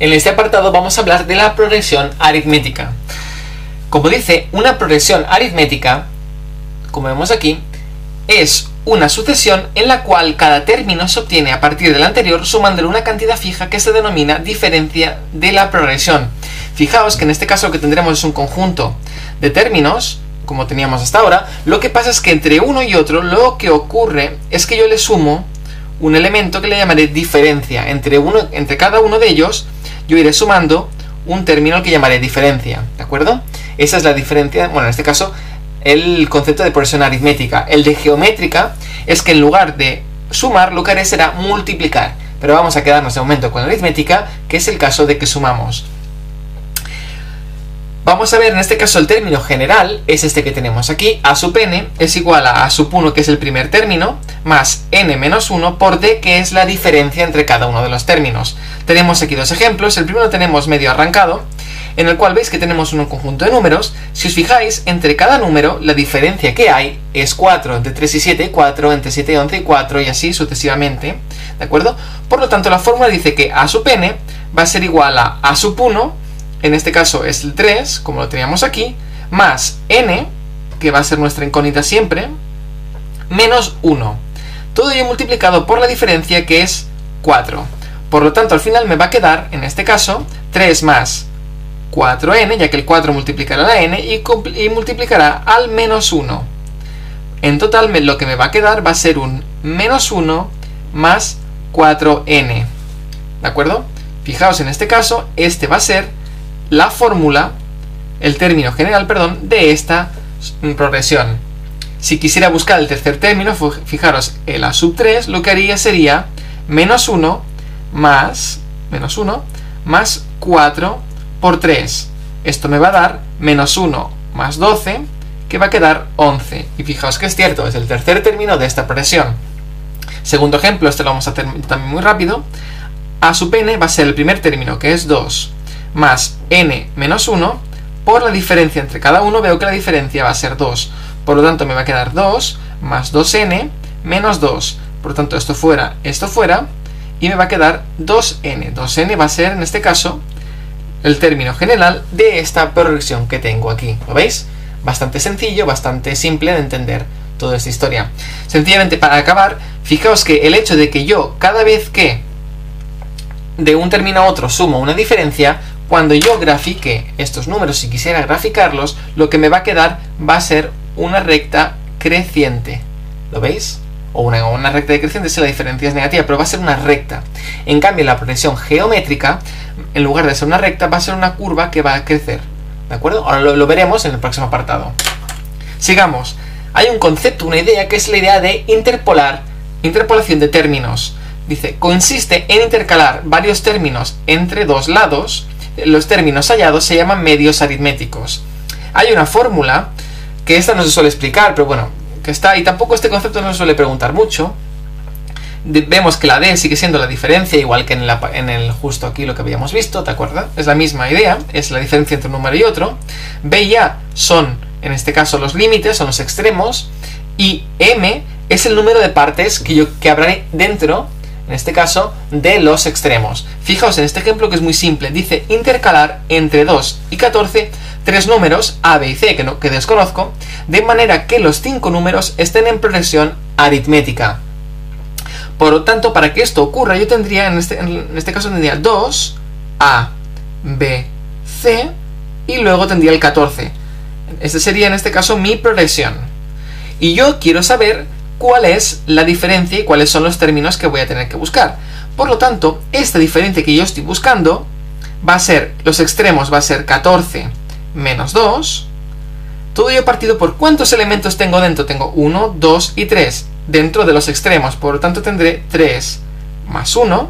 En este apartado vamos a hablar de la progresión aritmética. Como dice, una progresión aritmética, como vemos aquí, es una sucesión en la cual cada término se obtiene a partir del anterior sumándole una cantidad fija que se denomina diferencia de la progresión. Fijaos que en este caso lo que tendremos es un conjunto de términos, como teníamos hasta ahora. Lo que pasa es que entre uno y otro lo que ocurre es que yo le sumo un elemento que le llamaré diferencia. Entre cada uno de ellos yo iré sumando un término al que llamaré diferencia, ¿de acuerdo? Esa es la diferencia, bueno, en este caso, el concepto de progresión aritmética. El de geométrica es que en lugar de sumar, lo que haré será multiplicar. Pero vamos a quedarnos de momento con la aritmética, que es el caso de que sumamos. Vamos a ver en este caso el término general, es este que tenemos aquí. A sub n es igual a sub 1, que es el primer término, más n menos 1 por d, que es la diferencia entre cada uno de los términos. Tenemos aquí dos ejemplos. El primero tenemos medio arrancado, en el cual veis que tenemos un conjunto de números. Si os fijáis, entre cada número la diferencia que hay es 4, entre 3 y 7 y 4, entre 7 y 11 y 4, y así sucesivamente, ¿de acuerdo? Por lo tanto, la fórmula dice que a sub n va a ser igual a sub 1, en este caso es el 3, como lo teníamos aquí, más n, que va a ser nuestra incógnita siempre, menos 1. Todo ello multiplicado por la diferencia, que es 4. Por lo tanto, al final me va a quedar, en este caso, 3 más 4n, ya que el 4 multiplicará la n y multiplicará al menos 1. En total, lo que me va a quedar va a ser un menos 1 más 4n. ¿De acuerdo? Fijaos, en este caso, este va a ser la fórmula, el término general, perdón, de esta progresión. Si quisiera buscar el tercer término, fijaros, el a sub 3, lo que haría sería menos 1 más 4 por 3. Esto me va a dar menos 1 más 12, que va a quedar 11. Y fijaos que es cierto, es el tercer término de esta progresión. Segundo ejemplo, este lo vamos a hacer también muy rápido. A sub n va a ser el primer término, que es 2, más n menos 1, por la diferencia entre cada uno. Veo que la diferencia va a ser 2. Por lo tanto, me va a quedar 2 más 2n menos 2. Por lo tanto, esto fuera, y me va a quedar 2n. 2n va a ser, en este caso, el término general de esta progresión que tengo aquí. ¿Lo veis? Bastante sencillo, bastante simple de entender toda esta historia. Sencillamente, para acabar, fijaos que el hecho de que yo, cada vez que de un término a otro sumo una diferencia, cuando yo grafique estos números, si quisiera graficarlos, lo que me va a quedar va a ser una recta creciente. ¿Lo veis? O una recta decreciente si la diferencia es negativa, pero va a ser una recta. En cambio, en la progresión geométrica, en lugar de ser una recta, va a ser una curva que va a crecer. ¿De acuerdo? Ahora lo veremos en el próximo apartado. Sigamos. Hay un concepto, una idea, que es la idea de interpolación de términos. Dice, consiste en intercalar varios términos entre dos lados. Los términos hallados se llaman medios aritméticos. Hay una fórmula, que esta no se suele explicar, pero bueno, que está, y tampoco este concepto no se suele preguntar mucho. Vemos que la d sigue siendo la diferencia, igual que en el justo aquí lo que habíamos visto, ¿te acuerdas? Es la misma idea, es la diferencia entre un número y otro. B y A son, en este caso, los límites, son los extremos, y M es el número de partes que habrá dentro, en este caso, de los extremos. Fijaos en este ejemplo, que es muy simple. Dice intercalar entre 2 y 14 tres números, A, B y C, que desconozco, de manera que los 5 números estén en progresión aritmética. Por lo tanto, para que esto ocurra, yo tendría, en este caso tendría 2, A, B, C, y luego tendría el 14. Este sería, en este caso, mi progresión. Y yo quiero saber cuál es la diferencia y cuáles son los términos que voy a tener que buscar. Por lo tanto, esta diferencia que yo estoy buscando va a ser, los extremos va a ser 14 menos 2. Todo ello partido por ¿cuántos elementos tengo dentro? Tengo 1, 2 y 3 dentro de los extremos. Por lo tanto, tendré 3 más 1.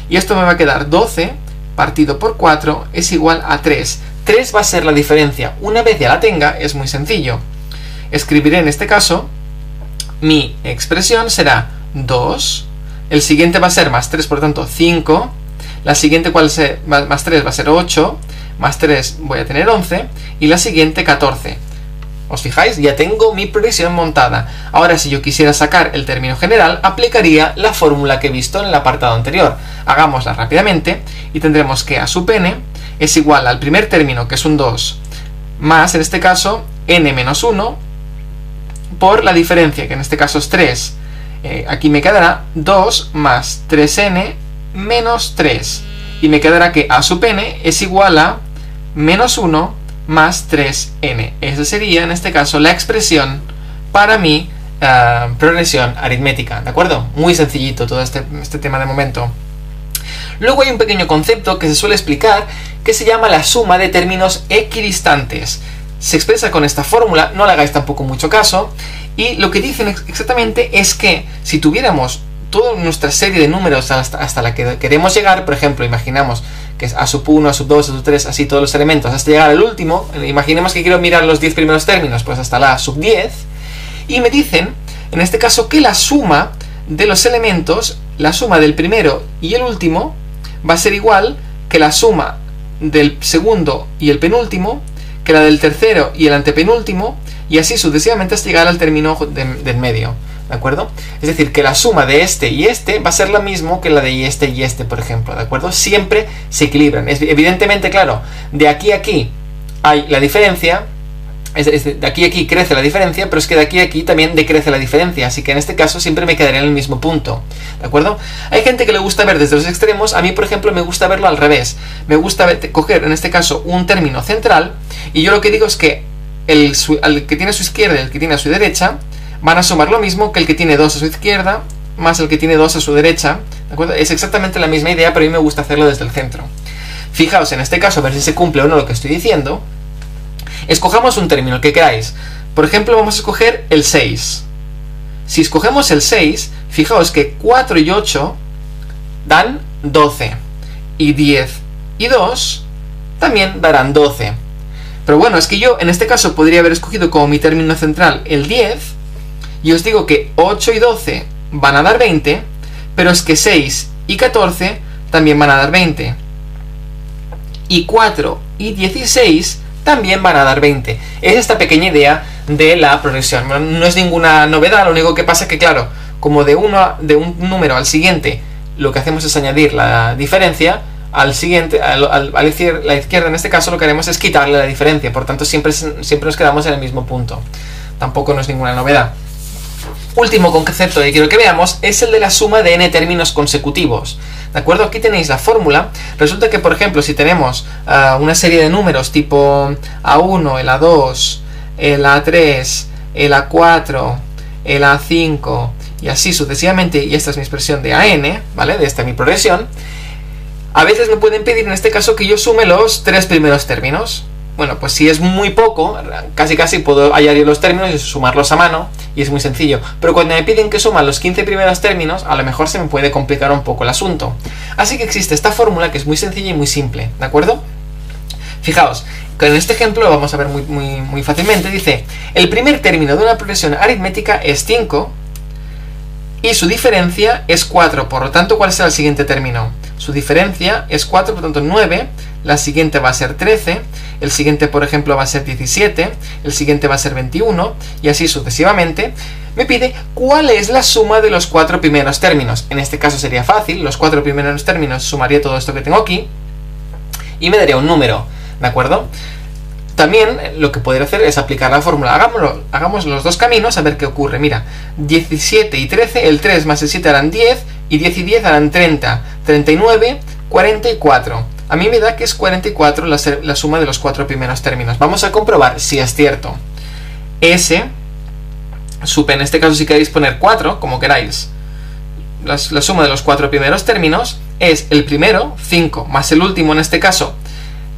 Y esto me va a quedar 12 partido por 4 es igual a 3. 3 va a ser la diferencia. Una vez ya la tenga, es muy sencillo. Escribiré en este caso, mi expresión será 2. El siguiente va a ser más 3, por lo tanto 5. La siguiente, más 3, va a ser 8. Más 3 voy a tener 11. Y la siguiente 14. ¿Os fijáis? Ya tengo mi progresión montada. Ahora, si yo quisiera sacar el término general, aplicaría la fórmula que he visto en el apartado anterior. Hagámosla rápidamente y tendremos que a sub n es igual al primer término, que es un 2, más, en este caso, n menos 1, por la diferencia, que en este caso es 3. Aquí me quedará 2 más 3n menos 3. Y me quedará que a sub n es igual a menos 1 más 3n. Esa sería, en este caso, la expresión para mi progresión aritmética. ¿De acuerdo? Muy sencillito todo este tema de momento. Luego hay un pequeño concepto que se suele explicar que se llama la suma de términos equidistantes. Se expresa con esta fórmula, no le hagáis tampoco mucho caso, y lo que dicen exactamente es que si tuviéramos toda nuestra serie de números hasta la que queremos llegar, por ejemplo, imaginamos que es a sub 1, a sub 2, a sub 3, así todos los elementos, hasta llegar al último, imaginemos que quiero mirar los 10 primeros términos, pues hasta la sub 10, y me dicen, en este caso, que la suma de los elementos, la suma del primero y el último, va a ser igual que la suma del segundo y el penúltimo, que la del tercero y el antepenúltimo, y así sucesivamente hasta llegar al término del medio, ¿de acuerdo? Es decir, que la suma de este y este va a ser la misma que la de este y este, por ejemplo, ¿de acuerdo? Siempre se equilibran. Evidentemente, claro, de aquí a aquí hay la diferencia, de aquí a aquí crece la diferencia, pero es que de aquí a aquí también decrece la diferencia, así que en este caso siempre me quedaré en el mismo punto, ¿de acuerdo? Hay gente que le gusta ver desde los extremos, a mí por ejemplo me gusta verlo al revés, me gusta coger en este caso un término central, y yo lo que digo es que el que tiene a su izquierda y el que tiene a su derecha van a sumar lo mismo que el que tiene 2 a su izquierda más el que tiene 2 a su derecha, ¿de acuerdo? Es exactamente la misma idea, pero a mí me gusta hacerlo desde el centro. Fijaos en este caso, a ver si se cumple o no lo que estoy diciendo. Escojamos un término, el que queráis. Por ejemplo, vamos a escoger el 6. Si escogemos el 6, fijaos que 4 y 8 dan 12. Y 10 y 2 también darán 12. Pero bueno, es que yo en este caso podría haber escogido como mi término central el 10. Y os digo que 8 y 12 van a dar 20. Pero es que 6 y 14 también van a dar 20. Y 4 y 16 también van a dar 20. Es esta pequeña idea de la progresión. No es ninguna novedad, lo único que pasa es que, claro, como de un número al siguiente, lo que hacemos es añadir la diferencia, al siguiente, a la izquierda en este caso, lo que haremos es quitarle la diferencia. Por tanto, siempre nos quedamos en el mismo punto. Tampoco no es ninguna novedad. Último concepto que quiero que veamos es el de la suma de n términos consecutivos. ¿De acuerdo? Aquí tenéis la fórmula. Resulta que, por ejemplo, si tenemos una serie de números tipo A1, el A2, el A3, el A4, el A5 y así sucesivamente, y esta es mi expresión de AN, ¿vale? De esta mi progresión, a veces me pueden pedir en este caso que yo sume los 3 primeros términos. Bueno, pues si es muy poco, casi puedo hallar yo los términos y sumarlos a mano, y es muy sencillo. Pero cuando me piden que suman los 15 primeros términos, a lo mejor se me puede complicar un poco el asunto. Así que existe esta fórmula que es muy sencilla y muy simple, ¿de acuerdo? Fijaos, que en este ejemplo lo vamos a ver muy fácilmente. Dice, el primer término de una progresión aritmética es 5 y su diferencia es 4. Por lo tanto, ¿cuál será el siguiente término? Su diferencia es 4, por lo tanto 9. La siguiente va a ser 13. El siguiente, por ejemplo, va a ser 17. El siguiente va a ser 21. Y así sucesivamente. Me pide cuál es la suma de los 4 primeros términos. En este caso sería fácil. Los 4 primeros términos sumaría todo esto que tengo aquí. Y me daría un número. ¿De acuerdo? También lo que podría hacer es aplicar la fórmula. Hagamos los dos caminos a ver qué ocurre. Mira, 17 y 13, el 3 más el 7 harán 10, y 10 y 10 harán 30, 39, 44. A mí me da que es 44 la suma de los 4 primeros términos. Vamos a comprobar si es cierto. S, en este caso si queréis poner 4, como queráis, la suma de los 4 primeros términos es el primero, 5, más el último en este caso,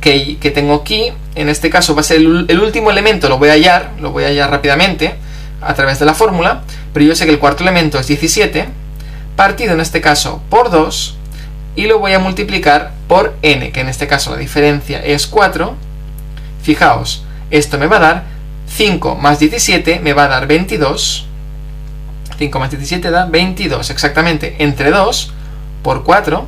que tengo aquí, en este caso va a ser el último elemento, lo voy a hallar rápidamente a través de la fórmula, pero yo sé que el cuarto elemento es 17, partido en este caso por 2, y lo voy a multiplicar por n, que en este caso la diferencia es 4. Fijaos, esto me va a dar 5 más 17, me va a dar 22, 5 más 17 da 22, exactamente, entre 2 por 4,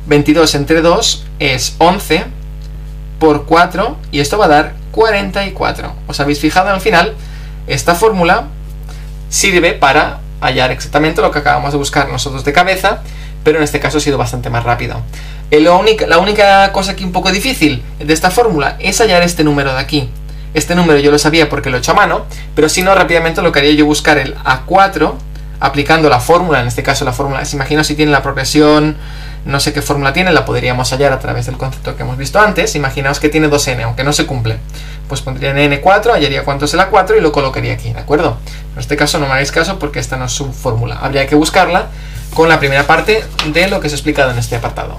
22 entre 2 es 11, por 4, y esto va a dar 44. ¿Os habéis fijado al final? esta fórmula sirve para hallar exactamente lo que acabamos de buscar nosotros de cabeza, pero en este caso ha sido bastante más rápido. La única cosa aquí un poco difícil de esta fórmula es hallar este número de aquí. Este número yo lo sabía porque lo he hecho a mano, pero si no, rápidamente lo que haría yo buscar el A4 aplicando la fórmula, en este caso la fórmula, si imagino si tiene la progresión, no sé qué fórmula tiene, la podríamos hallar a través del concepto que hemos visto antes. Imaginaos que tiene 2n, aunque no se cumple. Pues pondría en n4, hallaría cuánto es el A4 y lo colocaría aquí, ¿de acuerdo? En este caso no me hagáis caso porque esta no es su fórmula. Habría que buscarla con la primera parte de lo que os he explicado en este apartado.